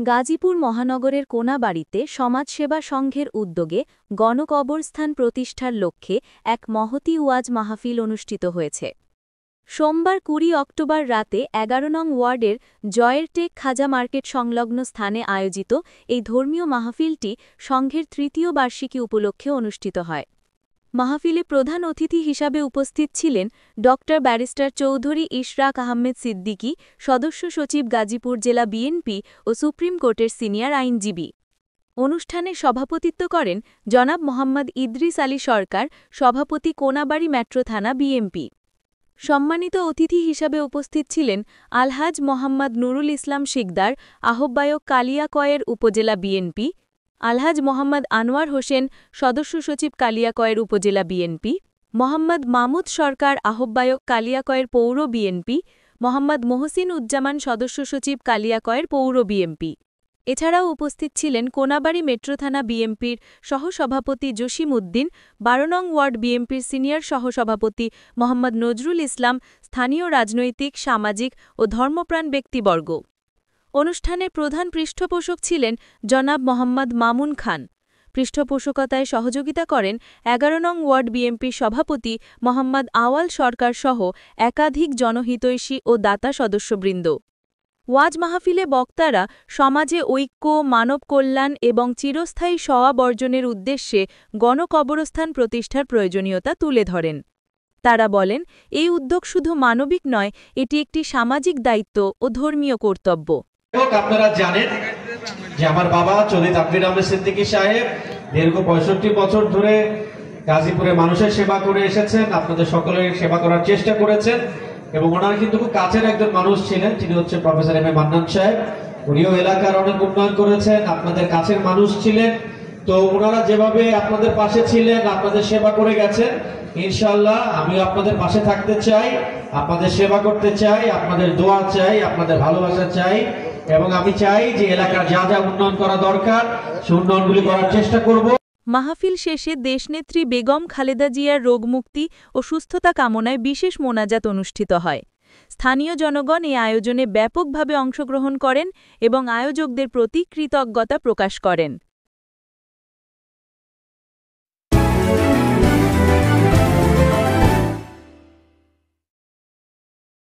গাজীপুর মহানগরের কোনাবাড়ীতে সমাজসেবা সংঘের উদ্যোগে গণকবরস্থান প্রতিষ্ঠার লক্ষ্যে এক মহতী ওয়াজ মাহফিল অনুষ্ঠিত হয়েছে। সোমবার ২০ অক্টোবর রাতে ১১ নং ওয়ার্ডের জয়ের টেক খাজা মার্কেট সংলগ্ন স্থানে আয়োজিত এই ধর্মীয় মাহফিলটি সংঘের তৃতীয় বার্ষিকী উপলক্ষে অনুষ্ঠিত হয়। মাহফিলে প্রধান অতিথি হিসাবে উপস্থিত ছিলেন ব্যারিস্টার চৌধুরী ইশরাক আহমেদ সিদ্দিকী, সদস্য সচিব গাজীপুর জেলা বিএনপি ও সুপ্রিম কোর্টের সিনিয়র আইনজীবী। অনুষ্ঠানে সভাপতিত্ব করেন জনাব মোহাম্মদ ইদ্রিস আলী সরকার, সভাপতি কোনাবাড়ী মেট্রো থানা বিএমপি। সম্মানিত অতিথি হিসাবে উপস্থিত ছিলেন আলহাজ মোহাম্মদ নুরুল ইসলাম শিকদার, আহ্বায়ক কালিয়াকয়ের উপজেলা বিএনপি, আলহাজ মোহাম্মদ আনোয়ার হোসেন, সদস্য সচিব কালিয়াকয়ের উপজেলা বিএনপি, মোহাম্মদ মামুদ সরকার, আহ্বায়ক কালিয়াকয়ের পৌর বিএনপি, মোহাম্মদ মহসিন উজ্জামান, সদস্য সচিব কালিয়াকয়ের পৌর বিএনপি। এছাড়াও উপস্থিত ছিলেন কোনাবাড়ী মেট্রো থানা বিএনপির সহসভাপতি জসিম উদ্দিন, ১২ নং ওয়ার্ড বিএনপির সিনিয়র সহসভাপতি মোহাম্মদ নজরুল ইসলাম, স্থানীয় রাজনৈতিক, সামাজিক ও ধর্মপ্রাণ ব্যক্তিবর্গ। অনুষ্ঠানের প্রধান পৃষ্ঠপোষক ছিলেন জনাব মোহাম্মদ মামুন খান। পৃষ্ঠপোষকতায় সহযোগিতা করেন ১১ নং ওয়ার্ড বিএনপির সভাপতি মোহাম্মদ আওয়াল সরকার সহ একাধিক জনহিতৈষী ও দাতা সদস্যবৃন্দ। ওয়াজ মাহফিলে বক্তারা সমাজে ঐক্য, মানব কল্যাণ এবং চিরস্থায়ী সওয়া বর্জনের উদ্দেশ্যে গণকবরস্থান প্রতিষ্ঠার প্রয়োজনীয়তা তুলে ধরেন। তারা বলেন, এই উদ্যোগ শুধু মানবিক নয়, এটি একটি সামাজিক দায়িত্ব ও ধর্মীয় কর্তব্য। আপনারা জানেন যে আমার বাবা চৌধুরী তাকবীর আহমেদ সিদ্দিকী সাহেব দীর্ঘ ৬৫ বছর ধরে গাজীপুরে মানুষের সেবা করে এসেছেন, আপনাদের সকলের সেবা করার চেষ্টা করেছেন এবং ওনার কিন্তু খুব কাছের একজন মানুষ ছিলেন, তিনি হচ্ছে প্রফেসর এম এ মান্নান সাহেব। উনিও এলাকার অনেক উন্নয়ন করেছেন, আপনাদের কাছের মানুষ ছিলেন। তো ওনারা যেভাবে আপনাদের পাশে ছিলেন, আপনাদের সেবা করে গেছেন, ইনশাআল্লাহ আমিও আপনাদের পাশে থাকতে চাই, আপনাদের সেবা করতে চাই, আপনাদের দোয়া চাই, আপনাদের ভালোবাসা চাই এবং আমি চাই যে এলাকার যা যা উন্নয়ন করা দরকার সেই উন্নয়নগুলি করার চেষ্টা করব। মাহফিল শেষে দেশনেত্রী বেগম খালেদা জিয়ার রোগমুক্তি ও সুস্থতা কামনায় বিশেষ মোনাজাত অনুষ্ঠিত হয়। স্থানীয় জনগণ এই আয়োজনে ব্যাপকভাবে অংশগ্রহণ করেন এবং আয়োজকদের প্রতি কৃতজ্ঞতা প্রকাশ করেন।